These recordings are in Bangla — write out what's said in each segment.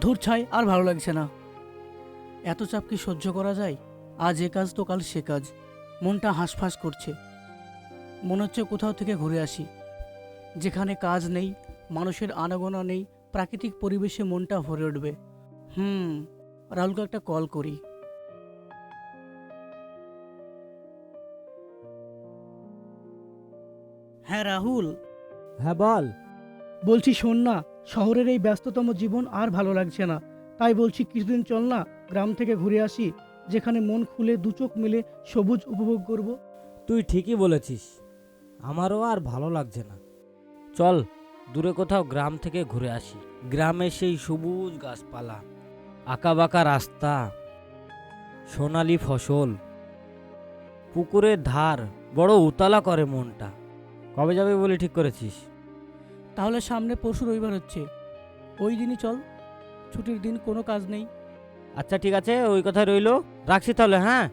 ধুর ছাই, আর ভালো লাগছে না। এত চাপ কি সহ্য করা যায়? আজ এ কাজ তো কাল সে কাজ। মনটা হাঁসফাঁস করছে। মনে হচ্ছে কোথাও থেকে ঘুরে আসি, যেখানে কাজ নেই, মানুষের আনাগোনা নেই, প্রাকৃতিক পরিবেশে মনটা ভরে উঠবে। রাহুলকে একটা কল করি। হ্যাঁ রাহুল, হ্যাঁ বল। বলছি শোন না, শহরের এই ব্যস্ততম জীবন আর ভালো লাগছে না। তাই বলছি কিছুদিন চল না, গ্রাম থেকে ঘুরে আসি, যেখানে মন খুলে দু চোখ মিলে সবুজ উপভোগ করব। তুই ঠিকই বলেছিস, আমারও আর ভালো লাগছে না। চল দূরে কোথাও গ্রাম থেকে ঘুরে আসি। গ্রামে সেই সবুজ গাছপালা, আঁকাবাঁকা রাস্তা, সোনালি ফসল, পুকুরের ধার বড় উতলা করে মনটা। কবে যাবে বলে ঠিক করেছিস? তাহলে সামনে পরশু রবিবার হচ্ছে, ওই দিনই চল। ছুটির দিন, কোনো কাজ নেই। আচ্ছা ঠিক আছে, ওই কথা রইলো, রাখছি তাহলে। হ্যাঁ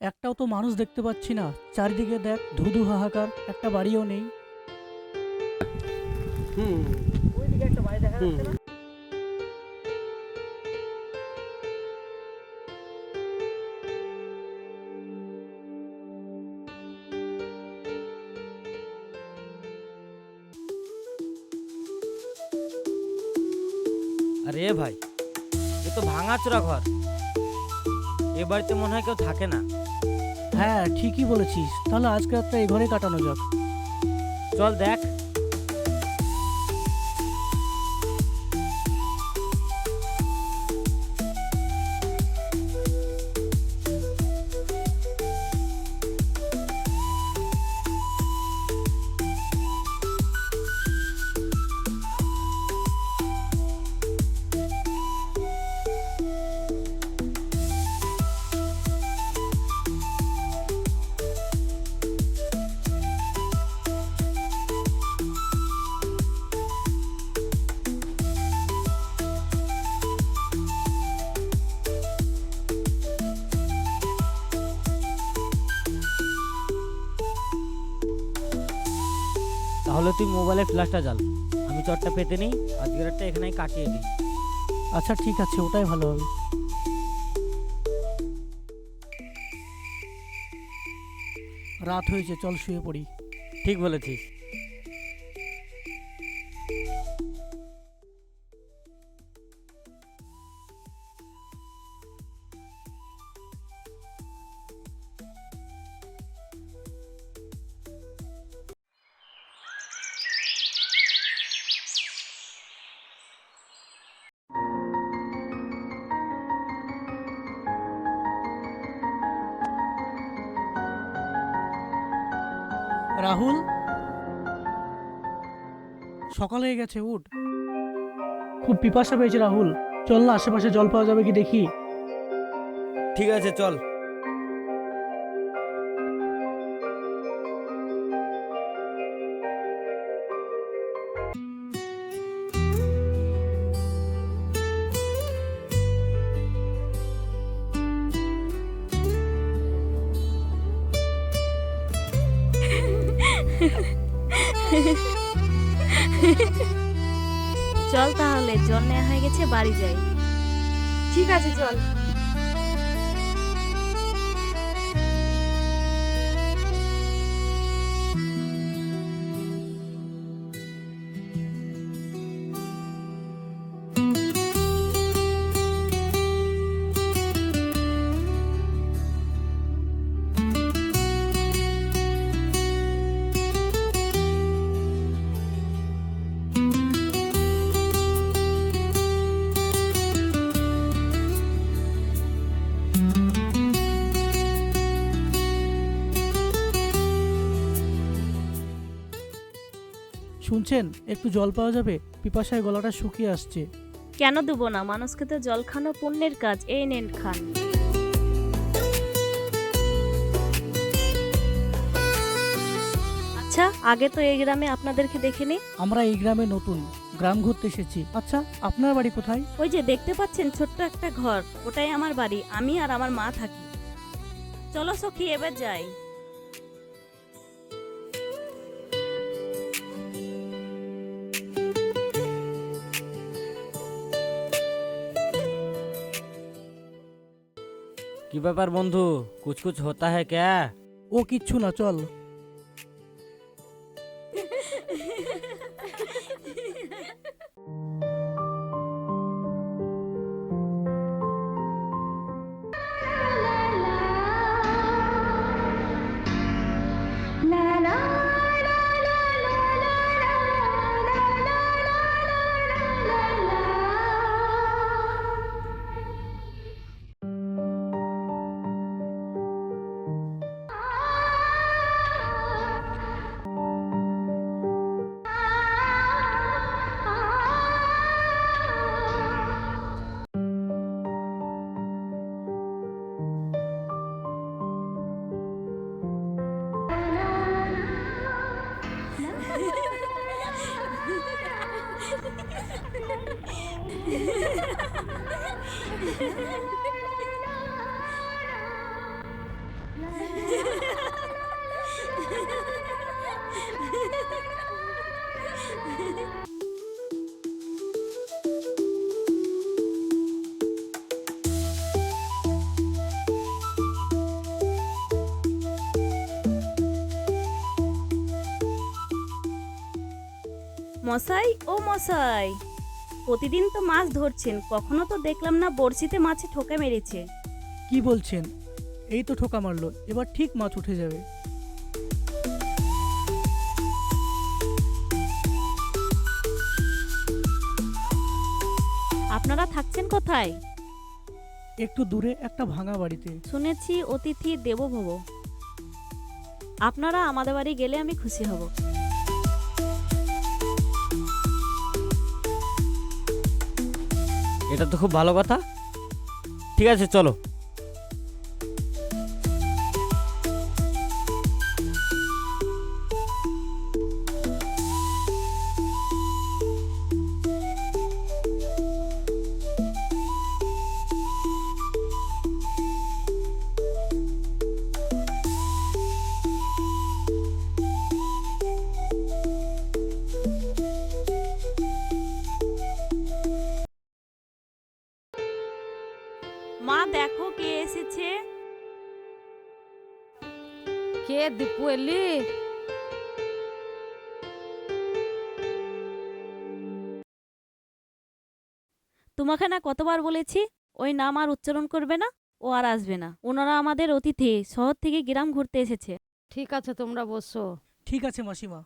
একটাও তো মানুষ দেখতে পাচ্ছি না। চারিদিকে দেখ, ধুধু হাহাকার, একটা বাড়িও নেই। ওইদিকে একটা বাড়ি দেখা যাচ্ছে না? আরে ভাই, এ তো ভাঙাচোরা ঘর, এ বাড়িতে মনে হয় কেউ থাকে না। হ্যাঁ ঠিকই বলেছিস, তাহলে আজকে রাতটা এই ঘরে কাটানো যাক। চল দেখ। তাহলে তুই মোবাইলে ফ্ল্যাশটা জ্বাল, আমি চটটা পেতে নিই, আজকের একটা এখানেই কাটিয়ে দিই। আচ্ছা ঠিক আছে, ওটাই ভালো হবে। রাত হয়েছে, চল শুয়ে পড়ি। ঠিক বলেছিস। রাহুল, সকাল হয়ে গেছে, উঠ। খুব পিপাসা পেয়েছে রাহুল, চল না আশেপাশে জল পাওয়া যাবে কি দেখি। ঠিক আছে চল। চল তাহলে, জল নেওয়া হয়ে গেছে, বাড়ি যাই। ঠিক আছে চল। শুনছেন, একটু জল পাওয়া যাবে? পিপাসায় গলাটা শুকিয়ে আসছে। কেন দেবো না, মানুষকে তো জল খানো পুণ্যের কাজ, এই নেন খান। আচ্ছা, আগে তো এই গ্রামে আপনাদেরকে দেখিনি। আমরা এই গ্রামে নতুন, গ্রাম ঘুরতে এসেছি। আচ্ছা, আপনার বাড়ি কোথায়? ওই যে দেখতে পাচ্ছেন ছোট্ট একটা ঘর, ওটাই আমার বাড়ি। আমি আর আমার মা থাকি। চলো সখী, এবার যাই। কি ব্যাপার বন্ধু, কুছ কুছ হতা হ্যায় ক্যা? ও কিচ্ছু না, চল। মশাই, ও মশাই, প্রতিদিন তো মাছ ধরছেন, কখনো তো দেখলাম না বড়শিতে মাছে ঠোকা মেরেছে। কি বলছেন? এই তো ঠোকা মারলো, এবার ঠিক মাছ উঠে যাবে। আপনারা থাকছেন কোথায়? একটু দূরে একটা ভাঙা বাড়িতে। শুনেছি অতিথি দেবো ভব। আপনারা আমাদের বাড়ি গেলে আমি খুশি হব। এটা তো খুব ভালো কথা। ঠিক আছে, চলো। মা দেখো কে এসেছে। কে দীপু এলি? তোমাকে না কতবার বলেছি ওই নাম আর উচ্চারণ করবে না, ও আর আসবে না। ওনারা আমাদের অতিথি, শহর থেকে গ্রাম ঘুরতে এসেছে। ঠিক আছে, তোমরা বসো। ঠিক আছে মাসিমা।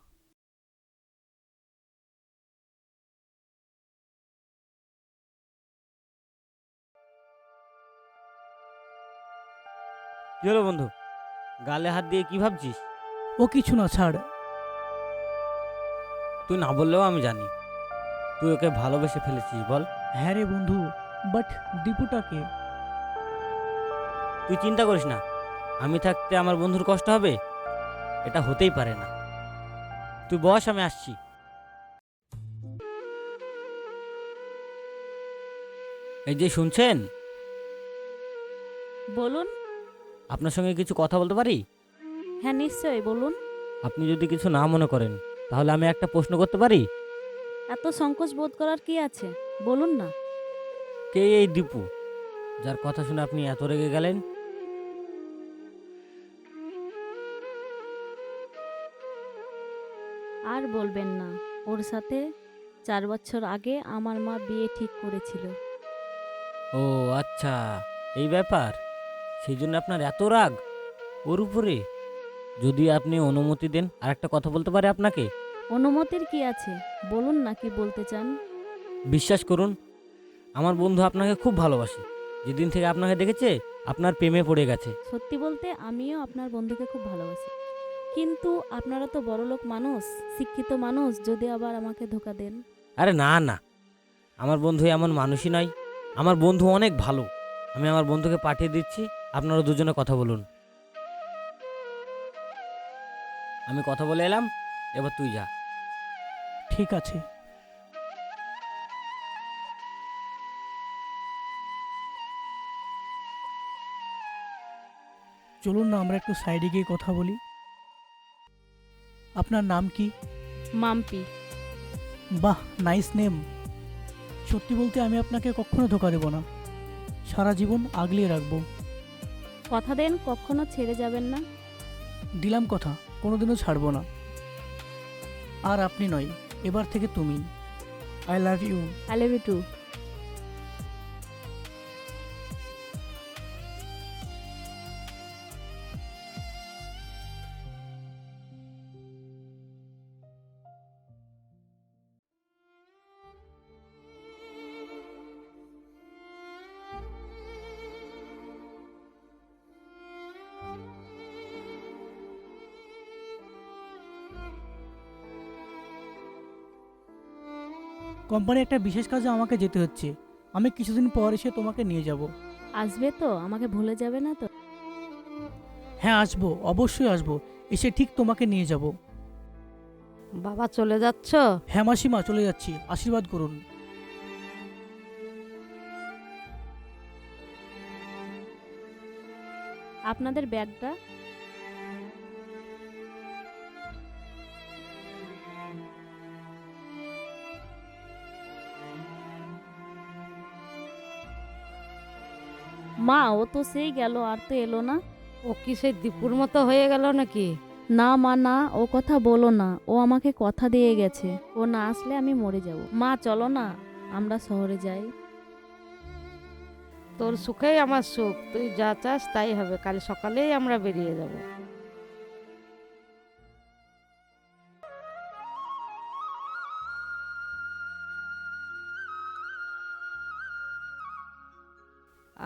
কি হলো বন্ধু, গালে হাত দিয়ে কি ভাবছিস? ও কিছু না, ছাড়। তুই না বললেও আমি জানি তুই ওকে ভালোবেসে ফেলেছিস। বল। হ্যাঁ রে বন্ধু, বাট দীপুটাকে। তুই চিন্তা করিস না, আমি থাকতে আমার বন্ধুর কষ্ট হবে? এটা হতেই পারে না। তুই বস, আমি আসছি। এই যে শুনছেন, বলুন। আপনার সঙ্গে কিছু কথা বলতে পারি? হ্যাঁ নিশ্চয়ই, বলুন। আপনি যদি কিছু না মনে করেন তাহলে আমি একটা প্রশ্ন করতে পারি? এত সংকোচ বোধ করার কি আছে, বলুন না। কে এই দীপু, যার কথা শুনে আপনি এত রেগে গেলেন? আর বলবেন না, ওর সাথে 4 বছর আগে আমার মা বিয়ে ঠিক করেছিল। ও আচ্ছা, এই ব্যাপার। সেই জন্য আপনার এত রাগ ওর উপরে? যদি আপনি অনুমতি দেন আর একটা কথা বলতে পারে আপনাকে? অনুমতির কি আছে, বলুন না কি বলতে চান। বিশ্বাস করুন, আমার বন্ধু আপনাকে খুব ভালোবাসে। যেদিন থেকে আপনাকে দেখেছে আপনার প্রেমে পড়ে গেছে। সত্যি বলতে আমিও আপনার বন্ধুকে খুব ভালোবাসি, কিন্তু আপনারা তো বড়লোক মানুষ, শিক্ষিত মানুষ, যদি আবার আমাকে ধোকা দেন। আরে না না, আমার বন্ধু এমন মানুষই নয়। আমার বন্ধু অনেক ভালো। আমি আমার বন্ধুকে পাঠিয়ে দিচ্ছি, আপনারা দুজনে কথা বলুন। আমি কথা বলে এলাম, এবার তুই যা। ঠিক আছে। চলুন না আমরা একটু সাইডে গিয়ে কথা বলি। আপনার নাম কি? মাম্পি। বাহ, নাইস নেম। সত্যি বলতে আমি আপনাকে কখনো ধোকা দেব না, সারা জীবন আগলিয়ে রাখবো। কথা দেন কখনো ছেড়ে যাবেন না। দিলাম কথা, কোনোদিনও ছাড়বো না। আর আপনি নয়, এবার থেকে তুমি। I love you. I love you too. Company একটা বিশেষ কাজে আমাকে যেতে হচ্ছে, আমি কিছুদিন পর এসে তোমাকে নিয়ে যাব। আসবে তো? আমাকে ভুলে যাবে না তো? হ্যাঁ আসবো, অবশ্যই আসবো, এসে ঠিক তোমাকে নিয়ে যাব। বাবা চলে যাচ্ছ? হ্যাঁ মাসিমা, চলে যাচ্ছি, আশীর্বাদ করুন। আপনাদের ব্যাগটা। মা, ও তো সেই গেল, আর তো এলো না। ও কি সেই দীপুর মতো হয়ে গেল নাকি? না মা না, ও কথা বলো না, ও আমাকে কথা দিয়ে গেছে, ও না আসলে আমি মরে যাব। মা চলো না, আমরা শহরে যাই। তোর সুখেই আমার সুখ, তুই যা চাস তাই হবে। কাল সকালেই আমরা বেরিয়ে যাব।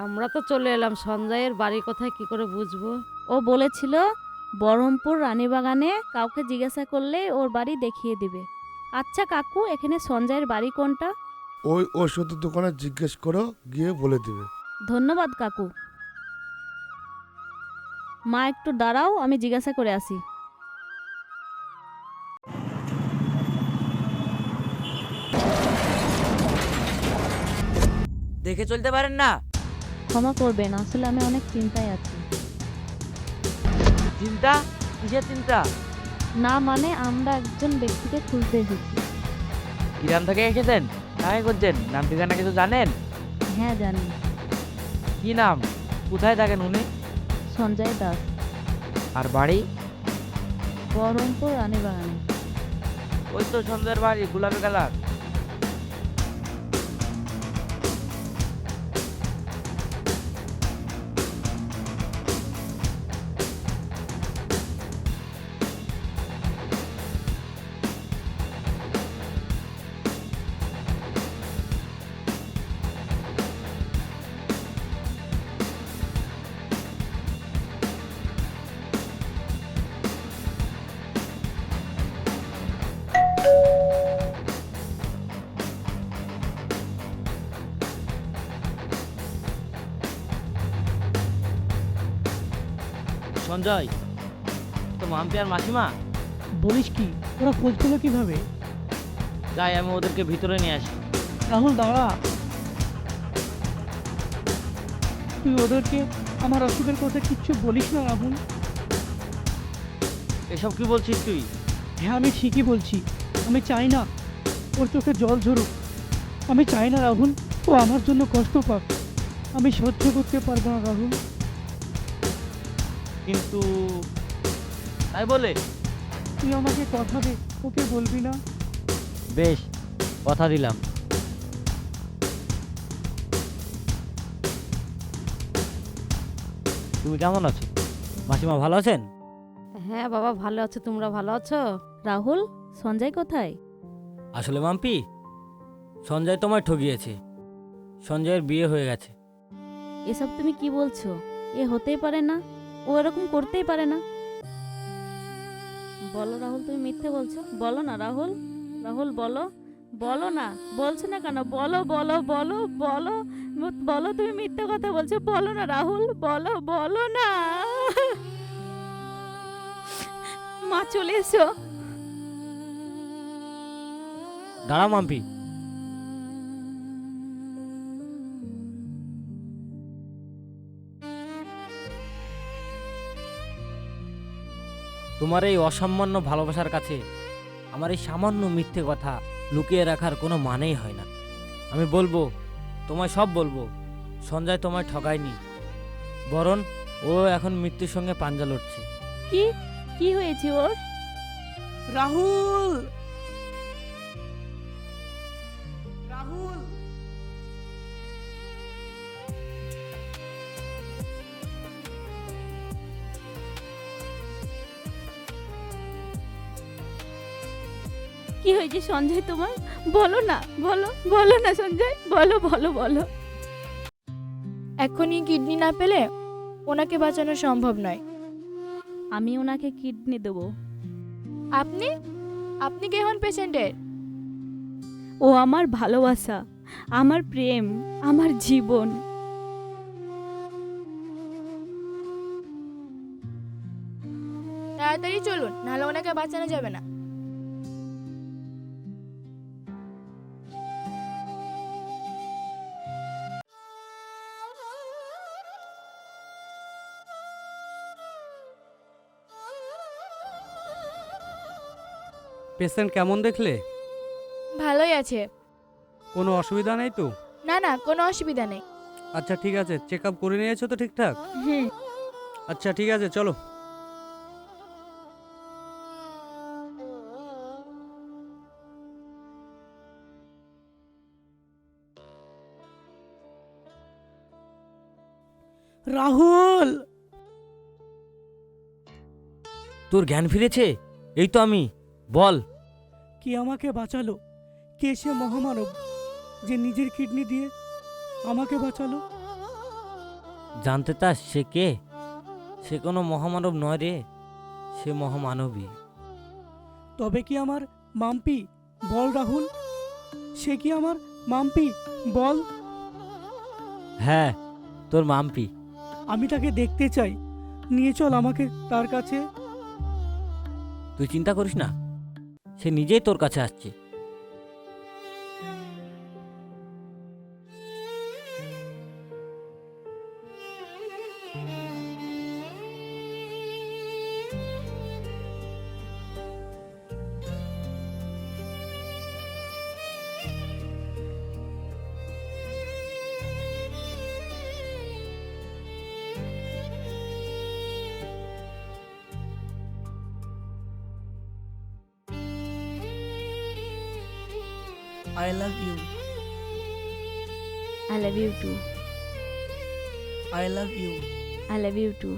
আমরা তো চলে এলাম, সঞ্জয়ের বাড়ি কোথায় কি করে বুঝবো? ও বলেছিল বহরমপুর রানীবাগানে, কাউকে জিজ্ঞাসা করলে ওর বাড়ি দেখিয়ে দিবে। আচ্ছা কাকু, এখানে সঞ্জয়ের বাড়ি কোনটা? ওই ওষুধের দোকানে জিজ্ঞেস করো, গিয়ে বলে দিবে। ধন্যবাদ কাকু। মা একটু দাঁড়াও, আমি জিজ্ঞাসা করে আসি। দেখে চলতে পারেন না? ক্ষমা করবেন, আসলে আমি অনেক চিন্তায় আছি। চিন্তা? কিসের চিন্তা? না মানে আমরা একজন ব্যক্তিকে খুঁজতে এসেছি। গ্রাম থেকে এসেছেন? কাকে করছেন? নাম ঠিকানা কিছু জানেন? হ্যাঁ জানি। কি নাম? কোথায় থাকেন উনি? সঞ্জয় দাস। আর বাড়ি? বহরমপুর রানীবাগানে। ওই তো সন্ধ্যার বাড়ি, গোলাপি কালার। সঞ্জয়, তো মাম্পি আর মাসিমা? বলিস কি, ওরা খোঁজ পেলো কিভাবে? যাই আমি ওদেরকে ভিতরে নিয়ে আসি। রাহুল দাঁড়া, তুই ওদেরকে আমার অসুখের কথা কিচ্ছু বলিস না রাহুল। এসব কি বলছিস তুই? হ্যাঁ আমি ঠিকই বলছি, আমি চাই না ওর চোখে জল ঝরুক। আমি চাই না রাহুল ও আমার জন্য কষ্ট পাক। আমি সহ্য করতে পারবো না রাহুল। কিন্তু তাই বলে? তুই আমাকে কথা দে, ওকে বলবি না। বেশ, কথা দিলাম। তুমি কেমন আছো? মাসিমা ভালো আছেন? হ্যাঁ বাবা ভালো আছে, তোমরা ভালো আছো? রাহুল, সঞ্জয় কোথায়? আসলে মাম্পি, সঞ্জয় তোমায় ঠকিয়েছে। সঞ্জয়ের বিয়ে হয়ে গেছে। এসব তুমি কি বলছো? এ হতেই পারে না, ও এরকম করতেই পারে না। বলো রাহুল, তুমি মিথ্যে বলছো। বলো না রাহুল, রাহুল বলো, বলো না, বলছো না কেন? বলো বলো বলো বলো বলো, তুমি মিথ্যে কথা বলছো। বলো না রাহুল, বলো, বলো না। মা চলে এসো। দাঁড়া মাম্পি, তোমার এই অসামান্য ভালোবাসার কাছে আমার এই সামান্য মিথ্যে কথা লুকিয়ে রাখার কোনো মানেই হয় না। আমি বলবো, তোমায় সব বলবো। সঞ্জয় তোমায় ঠকায়নি, বরং ও এখন মৃত্যুর সঙ্গে পাঞ্জা লড়ছে। কি কি হয়েছে ওর? রাহুল, রাহুল, কি হয়েছে সঞ্জয় তোমার? বলো না, বলো বলো না সঞ্জয়, বলো বলো বলো। এখনই কিডনি না পেলে ওনাকে বাঁচানো সম্ভব নয়। আমি ওনাকে কিডনি দেবো। আপনি আপনি কে হন পেশেন্টের? ও আমার ভালোবাসা, আমার প্রেম, আমার জীবন। তাড়াতাড়ি চলুন, নাহলে ওনাকে বাঁচানো যাবে না। পেশেন্ট কেমন দেখলে? ভালোই আছে। কোনো অসুবিধা নেই তো? না না, কোনো অসুবিধা নেই। আচ্ছা ঠিক আছে, চেক আপ করে নিয়েছো তো ঠিকঠাক? হুম। আচ্ছা ঠিক আছে, চলো। রাহুল, তোর জ্ঞান ফিরেছে? এই তো আমি, বল। কে আমাকে বাঁচালো? কে সে মহামানব যে নিজের কিডনি দিয়ে আমাকে বাঁচালো? জানতে চাস সে কে? সে কোনো মহামানব নয় রে, সে মহামানবী। তবে কি আমার মাম্পি? বল রাহুল, সে কি আমার মাম্পি? বল। হ্যাঁ, তোর মাম্পি। আমি তাকে দেখতে চাই, নিয়ে চল আমাকে তার কাছে। তুই চিন্তা করিস না, সে নিজেই তোর কাছে আসছে। I love you. I love you too. I love you. I love you too.